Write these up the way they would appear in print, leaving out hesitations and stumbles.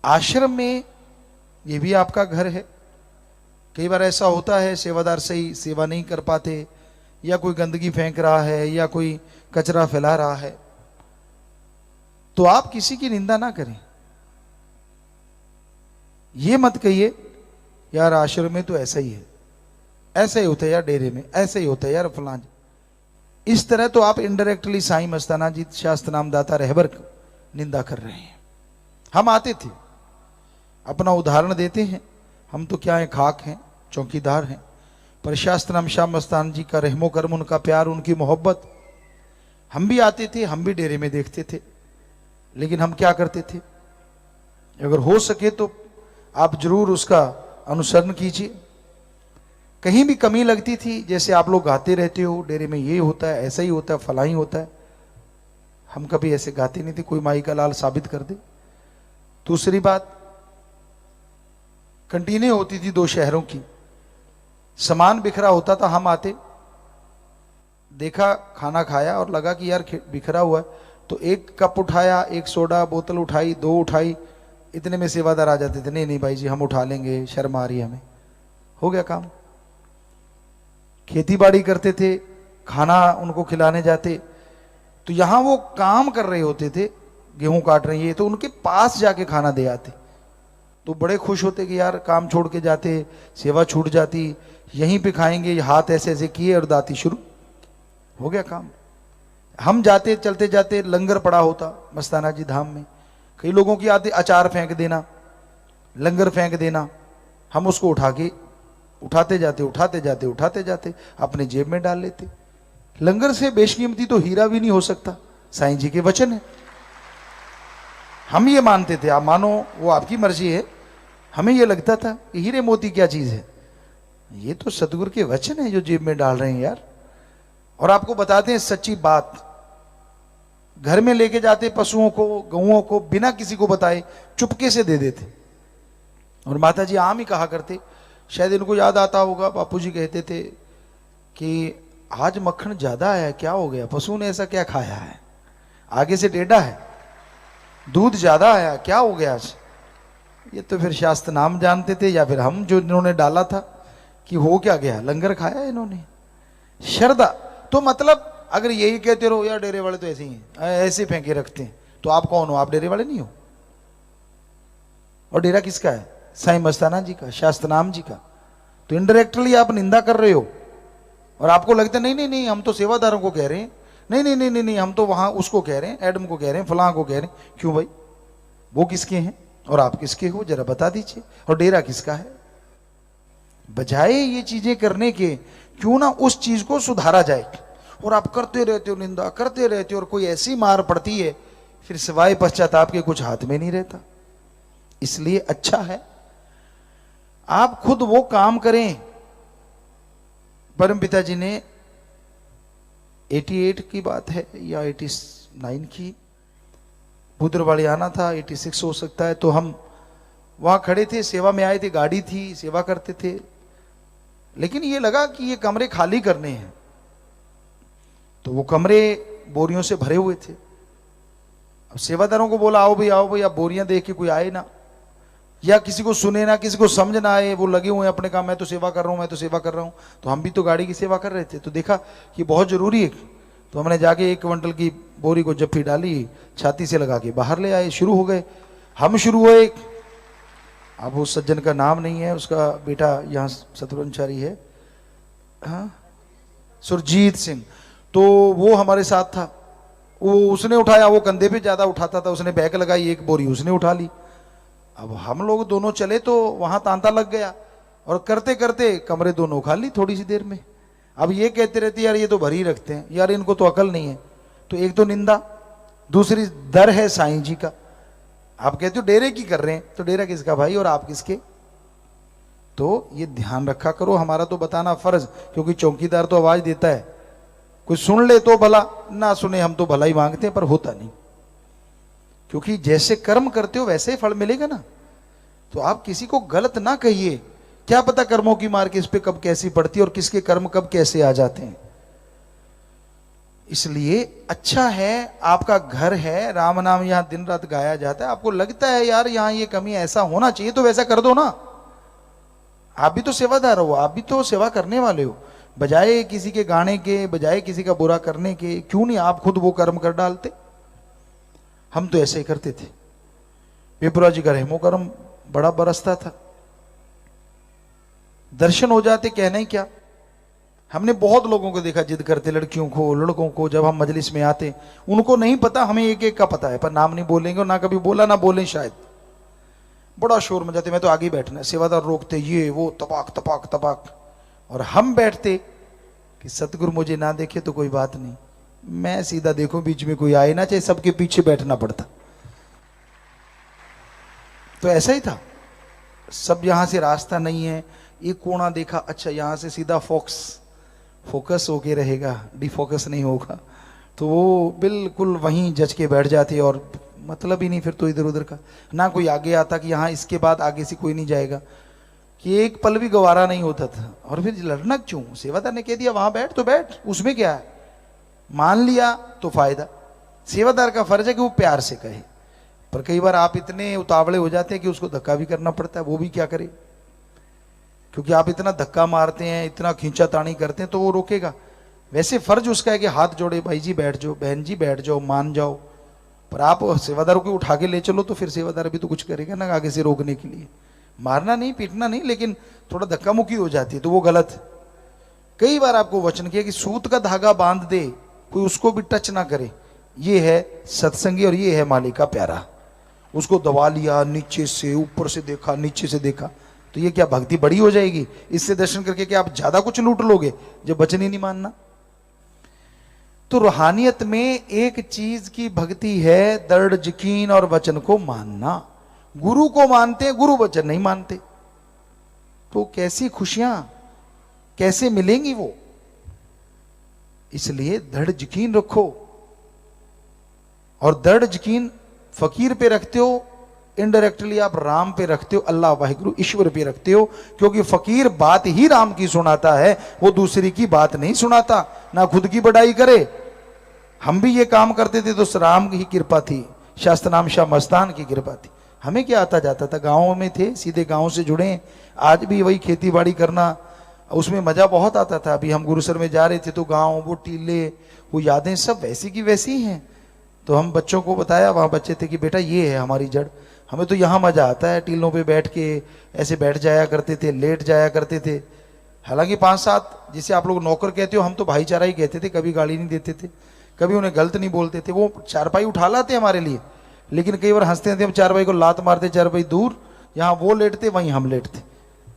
आश्रम में ये भी आपका घर है। कई बार ऐसा होता है सेवादार सही सेवा नहीं कर पाते, या कोई गंदगी फेंक रहा है, या कोई कचरा फैला रहा है, तो आप किसी की निंदा ना करें। ये मत कहिए यार आश्रम में तो ऐसा ही है, ऐसा ही होता है यार, डेरे में ऐसा ही होता है यार फलां। इस तरह तो आप इनडायरेक्टली साईं मस्ताना जी शास्त्र नामदाता रहबर निंदा कर रहे हैं। हम आते थे, अपना उदाहरण देते हैं, हम तो क्या है, खाक हैं, चौकीदार हैं, पर शास्त्र नाम शाह मस्तान जी का रहमो कर्म, उनका प्यार, उनकी मोहब्बत, हम भी आते थे, हम भी डेरे में देखते थे। लेकिन हम क्या करते थे, अगर हो सके तो आप जरूर उसका अनुसरण कीजिए। कहीं भी कमी लगती थी, जैसे आप लोग गाते रहते हो डेरे में ये होता है, ऐसा ही होता है, फला ही होता है, हम कभी ऐसे गाते नहीं थे, कोई माई का लाल साबित कर दे। दूसरी बात, कंटीन्यू होती थी 2 शहरों की, सामान बिखरा होता था, हम आते, देखा, खाना खाया और लगा कि यार बिखरा हुआ है, तो 1 कप उठाया, 1 सोडा बोतल उठाई, 2 उठाई, इतने में सेवादार आ जाते थे, नहीं नहीं भाई जी हम उठा लेंगे, शर्म आ रही है हमें, हो गया काम। खेती बाड़ी करते थे, खाना उनको खिलाने जाते, तो यहां वो काम कर रहे होते थे, गेहूं काट रहे हैं, तो उनके पास जाके खाना दे आते, तो बड़े खुश होते कि यार काम छोड़ के जाते, सेवा छूट जाती, यहीं पे खाएंगे, हाथ ऐसे ऐसे किए और दाती शुरू, हो गया काम। हम जाते, चलते जाते, लंगर पड़ा होता मस्ताना जी धाम में, कई लोगों की आदत अचार फेंक देना, लंगर फेंक देना, हम उसको उठा के उठाते जाते अपने जेब में डाल लेते। लंगर से बेशकीमती तो हीरा भी नहीं हो सकता, साईं जी के वचन है, हम ये मानते थे, आप मानो वो आपकी मर्जी है, हमें ये लगता था कि हीरे मोती क्या चीज है, ये तो सतगुरु के वचन है जो जेब में डाल रहे हैं यार। और आपको बताते हैं सच्ची बात, घर में लेके जाते पशुओं को, गऊओं को, बिना किसी को बताए चुपके से दे देते। और माता जी आम ही कहा करते, शायद इनको याद आता होगा, बापूजी कहते थे कि आज मक्खन ज्यादा आया, क्या हो गया, पशु ने ऐसा क्या खाया है, आगे से टेढ़ा है, दूध ज्यादा आया, क्या हो गया आज। ये तो फिर शास्त्र नाम जानते थे, या फिर हम जो इन्होंने डाला था कि हो क्या गया, लंगर खाया इन्होंने। श्रद्धा तो मतलब अगर यही कहते रहो यार डेरे वाले तो ऐसे ही हैं, ऐसे फेंके रखते हैं, तो आप कौन हो, आप डेरे वाले नहीं हो। और डेरा किसका है, साईं मस्ताना जी का, शास्त्र नाम जी का, तो इनडायरेक्टली आप निंदा कर रहे हो। और आपको लगता है नहीं नहीं नहीं हम तो सेवादारों को कह रहे हैं, नहीं नहीं नहीं नहीं नहीं हम तो वहां उसको कह रहे हैं, एडम को कह रहे हैं, फलां को कह रहे हैं। क्यों भाई, वो किसके हैं और आप किसके हो, जरा बता दीजिए। और डेरा किसका है। बजाय ये चीजें करने के, क्यों ना उस चीज को सुधारा जाए। और आप करते रहते हो, निंदा करते रहते हो, और कोई ऐसी मार पड़ती है फिर सिवाय पश्चाताप के कुछ हाथ में नहीं रहता। इसलिए अच्छा है आप खुद वो काम करें। परम पिता जी ने 88 की बात है या 89 की, बुद्रवाड़ी आना था, 86 हो सकता है, तो हम वहां खड़े थे, सेवा में आए थे, गाड़ी थी, सेवा करते थे, लेकिन ये लगा कि ये कमरे खाली करने हैं, तो वो कमरे बोरियों से भरे हुए थे। अब सेवादारों को बोला आओ भाई आओ भाई, अब बोरियां देख के कोई आए ना, या किसी को सुने ना, किसी को समझ ना आए, वो लगे हुए हैं अपने काम, मैं तो सेवा कर रहा हूं, मैं तो सेवा कर रहा हूं। तो हम भी तो गाड़ी की सेवा कर रहे थे, तो देखा कि बहुत जरूरी है, तो हमने जाके 1 क्विंटल की बोरी को जफ्फी डाली, छाती से लगा के बाहर ले आए, शुरू हो गए। हम शुरू हुए, अब उस सज्जन का नाम नहीं है, उसका बेटा यहाँ सतवंचारी है, हाँ सुरजीत सिंह, तो वो हमारे साथ था, वो उसने उठाया, वो कंधे पे ज्यादा उठाता था, उसने बैग लगाई, 1 बोरी उसने उठा ली। अब हम लोग दोनों चले तो वहां तांता लग गया, और करते करते कमरे दोनों खाली थोड़ी सी देर में। अब ये कहते रहते यार ये तो भरी रखते हैं, यार इनको तो अकल नहीं है। तो एक तो निंदा, दूसरी डर है साईं जी का। आप कहते हो डेरे की कर रहे हैं, तो डेरा किसका भाई और आप किसके। तो ये ध्यान रखा करो, हमारा तो बताना फर्ज, क्योंकि चौकीदार तो आवाज देता है, कोई सुन ले तो भला, ना सुने हम तो भला ही मांगते हैं, पर होता नहीं। क्योंकि जैसे कर्म करते हो वैसे ही फल मिलेगा ना। तो आप किसी को गलत ना कहिए, क्या पता कर्मों की मार किस पे कब कैसी पड़ती है और किसके कर्म कब कैसे आ जाते हैं। इसलिए अच्छा है, आपका घर है, राम नाम यहां दिन रात गाया जाता है, आपको लगता है यार यहां ये कमी, ऐसा होना चाहिए, तो वैसा कर दो ना। आप भी तो सेवादार हो, आप भी तो सेवा करने वाले हो। बजाय किसी के गाने के, बजाय किसी का बुरा करने के, क्यों नहीं आप खुद वो कर्म कर डालते। हम तो ऐसे ही करते थे। विप्रा जी का रहमो कर्म बड़ा बरसता था, दर्शन हो जाते, कहना ही क्या। हमने बहुत लोगों को देखा जिद करते, लड़कियों को, लड़कों को, जब हम मजलिस में आते, उनको नहीं पता, हमें एक एक का पता है, पर नाम नहीं बोलेंगे, और ना कभी बोला ना बोलें शायद। बड़ा शोर मचाते, मैं तो आगे बैठना, सेवादार रोकते, ये वो तपाक तपाक तपाक, और हम बैठते कि सतगुरु मुझे ना देखे तो कोई बात नहीं, मैं सीधा देखूं, बीच में कोई आए ना, चाहे सबके पीछे बैठना पड़ता। तो ऐसा ही था, सब यहां से रास्ता नहीं है, एक कोना देखा, अच्छा यहां से सीधा फोकस होके रहेगा, डिफोकस नहीं होगा, तो वो बिल्कुल वहीं जज के बैठ जाते, और मतलब ही नहीं फिर तो इधर उधर का, ना कोई आगे आता कि यहाँ इसके बाद आगे से कोई नहीं जाएगा, कि एक पल भी गवारा नहीं होता था। और फिर लड़ना क्यों, सेवादार ने कह दिया वहां बैठ तो बैठ, उसमें क्या है, मान लिया तो फायदा। सेवादार का फर्ज है कि वो प्यार से कहे, पर कई बार आप इतने उतावले हो जाते हैं कि उसको धक्का भी करना पड़ता है, वो भी क्या करे, क्योंकि आप इतना धक्का मारते हैं, इतना खींचातानी करते हैं, तो वो रोकेगा। वैसे फर्ज उसका है कि हाथ जोड़े, भाई जी बैठ जाओ, बहन जी बैठ जाओ, मान जाओ, पर आप सेवादारों को उठा के ले चलो तो फिर सेवादार भी तो कुछ करेगा ना आगे से रोकने के लिए। मारना नहीं, पीटना नहीं, लेकिन थोड़ा धक्का मुक्की हो जाती है तो वो गलत है। कई बार आपको वचन किया कि सूत का धागा बांध दे, कोई उसको भी टच ना करे, ये है सत्संगी और ये है मालिक का प्यारा। उसको दबा लिया, नीचे से ऊपर से देखा, नीचे से देखा, तो ये क्या भक्ति बड़ी हो जाएगी? इससे दर्शन करके क्या आप ज्यादा कुछ लूट लोगे जब वचन ही नहीं मानना? तो रूहानियत में एक चीज की भक्ति है, दृढ़ यकीन और वचन को मानना। गुरु को मानते हैं, गुरु वचन नहीं मानते, तो कैसी खुशियां कैसे मिलेंगी वो? इसलिए दृढ़ यकीन रखो, और दृढ़ यकीन फकीर पे रखते हो, इनडायरेक्टली आप राम पे रखते हो, अल्लाह वाहिगुरु ईश्वर पे रखते हो, क्योंकि फकीर बात ही राम की सुनाता है, वो दूसरी की बात नहीं सुनाता, ना खुद की बड़ाई करे। हम भी ये काम करते थे तो राम की कृपा थी, शास्त्र नाम शाह मस्तान की कृपा थी। हमें क्या आता जाता था, गाँव में थे, सीधे गाँव से जुड़े, आज भी वही खेती बाड़ी करना, उसमें मजा बहुत आता था। अभी हम गुरुसर में जा रहे थे तो गाँव, वो टीले, वो यादें सब वैसी की वैसी हैं। तो हम बच्चों को बताया, वहाँ बच्चे थे, कि बेटा ये है हमारी जड़, हमें तो यहाँ मजा आता है, टीलों पे बैठ के ऐसे बैठ जाया करते थे, लेट जाया करते थे। हालांकि 5-7 जिसे आप लोग नौकर कहते हो, हम तो भाईचारा ही कहते थे, कभी गाली नहीं देते थे, कभी उन्हें गलत नहीं बोलते थे। वो चारपाई उठा लाते हमारे लिए, लेकिन कई बार हंसते थे, हम चारपाई को लात मारते, चारपाई दूर, यहाँ वो लेटते वहीं हम लेटते,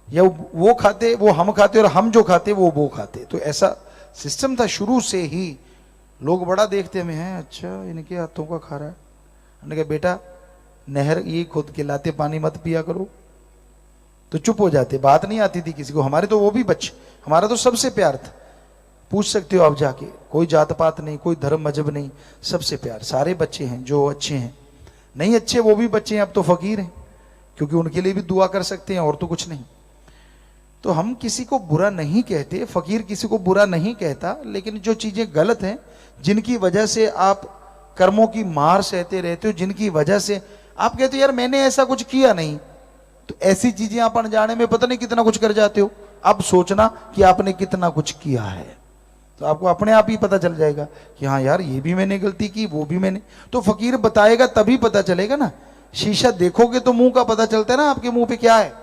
या वो खाते वो हम खाते, और हम जो खाते वो खाते। तो ऐसा सिस्टम था शुरू से ही। लोग बड़ा देखते हमें हैं, अच्छा इनके हाथों का खा रहा है। हमने कहा बेटा नहर ये खुद के लाते पानी मत पिया करो, तो चुप हो जाते, बात नहीं आती थी किसी को। हमारे तो वो भी बच्चे, हमारा तो सबसे प्यार था, पूछ सकते हो आप जाके, कोई जात पात नहीं, कोई धर्म मजहब नहीं, सबसे प्यार। सारे बच्चे हैं जो अच्छे हैं, नहीं अच्छे वो भी बच्चे हैं, अब तो फकीर हैं, क्योंकि उनके लिए भी दुआ कर सकते हैं, और तो कुछ नहीं। तो हम किसी को बुरा नहीं कहते, फकीर किसी को बुरा नहीं कहता, लेकिन जो चीजें गलत हैं, जिनकी वजह से आप कर्मों की मार सहते रहते हो, जिनकी वजह से आप कहते हो यार मैंने ऐसा कुछ किया नहीं, तो ऐसी चीजें आप अनजाने में पता नहीं कितना कुछ कर जाते हो। अब सोचना कि आपने कितना कुछ किया है, तो आपको अपने आप ही पता चल जाएगा कि हाँ यार ये भी मैंने गलती की, वो भी मैंने। तो फकीर बताएगा तभी पता चलेगा ना। शीशा देखोगे तो मुंह का पता चलता है ना, आपके मुंह पे क्या है,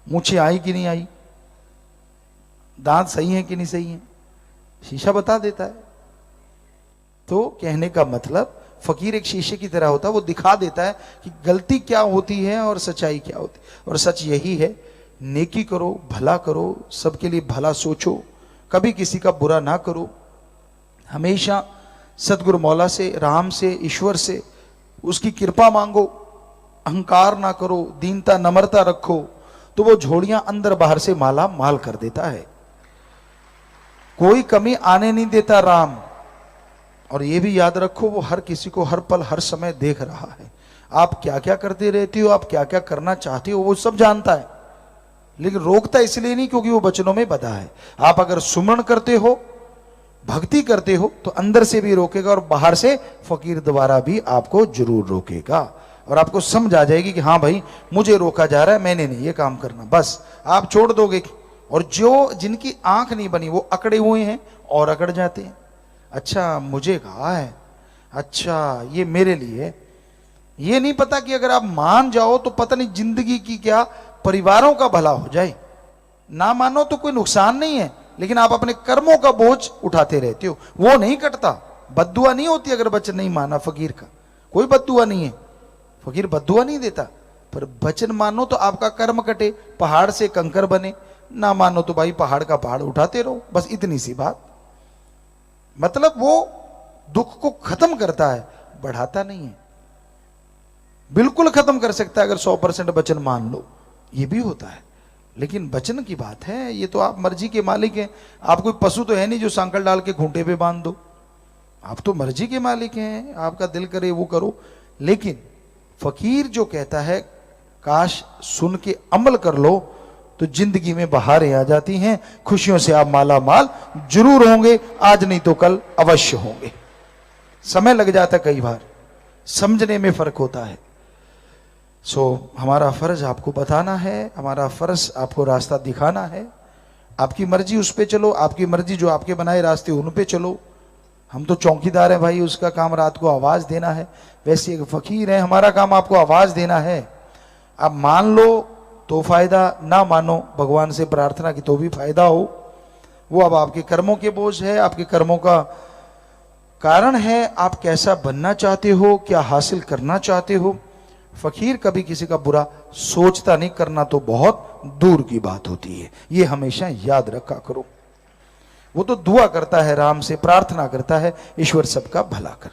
मूछें आई कि नहीं आई, दांत सही है कि नहीं सही है, शीशा बता देता है। तो कहने का मतलब फकीर एक शीशे की तरह होता है, वो दिखा देता है कि गलती क्या होती है और सच्चाई क्या होती है। और सच यही है, नेकी करो, भला करो, सबके लिए भला सोचो, कभी किसी का बुरा ना करो, हमेशा सतगुरु मौला से, राम से, ईश्वर से उसकी कृपा मांगो, अहंकार ना करो, दीनता नम्रता रखो, तो वो झोलियां अंदर बाहर से माला माल कर देता है, कोई कमी आने नहीं देता राम। और ये भी याद रखो, वो हर किसी को हर पल हर समय देख रहा है। आप क्या क्या करते रहते हो, आप क्या क्या करना चाहते हो, वो सब जानता है, लेकिन रोकता इसलिए नहीं क्योंकि वो वचनों में बता है। आप अगर सुमरण करते हो, भक्ति करते हो तो अंदर से भी रोकेगा और बाहर से फकीर द्वारा भी आपको जरूर रोकेगा, और आपको समझ आ जाएगी कि हाँ भाई मुझे रोका जा रहा है, मैंने नहीं ये काम करना, बस आप छोड़ दोगे। और जो जिनकी आंख नहीं बनी वो अकड़े हुए हैं और अकड़ जाते हैं। अच्छा मुझे कहा है, अच्छा ये मेरे लिए, ये नहीं पता कि अगर आप मान जाओ तो पता नहीं जिंदगी की क्या परिवारों का भला हो जाए। ना मानो तो कोई नुकसान नहीं है, लेकिन आप अपने कर्मों का बोझ उठाते रहते हो, वो नहीं कटता। बद्दुआ नहीं होती अगर वचन नहीं माना फकीर का, कोई बद्दुआ नहीं है, फकीर बद्दुआ नहीं देता। पर वचन मानो तो आपका कर्म कटे, पहाड़ से कंकर बने, ना मानो तो भाई पहाड़ का पहाड़ उठाते रहो, बस इतनी सी बात। मतलब वो दुख को खत्म करता है, बढ़ाता नहीं है। बिल्कुल खत्म कर सकता है अगर 100% वचन मान लो, ये भी होता है, लेकिन वचन की बात है, ये तो आप मर्जी के मालिक हैं। आप कोई पशु तो है नहीं जो सांकल डाल के खूंटे पे बांध दो, आप तो मर्जी के मालिक हैं, आपका दिल करे वो करो। लेकिन फकीर जो कहता है काश सुन के अमल कर लो तो जिंदगी में बहारें आ जाती हैं, खुशियों से आप माला माल जरूर होंगे, आज नहीं तो कल अवश्य होंगे। समय लग जाता कई बार, समझने में फर्क होता है। हमारा फर्ज आपको बताना है, हमारा फर्ज आपको रास्ता दिखाना है। आपकी मर्जी उस पे चलो, आपकी मर्जी जो आपके बनाए रास्ते उन पे चलो। हम तो चौकीदार हैं भाई, उसका काम रात को आवाज देना है, वैसे एक फकीर है, हमारा काम आपको आवाज देना है। आप मान लो तो फायदा, ना मानो भगवान से प्रार्थना की तो भी फायदा हो। वो अब आपके कर्मों के बोझ है, आपके कर्मों का कारण है, आप कैसा बनना चाहते हो, क्या हासिल करना चाहते हो। फकीर कभी किसी का बुरा सोचता नहीं, करना तो बहुत दूर की बात होती है, ये हमेशा याद रखा करो। वो तो दुआ करता है, राम से प्रार्थना करता है, ईश्वर सबका भला कर।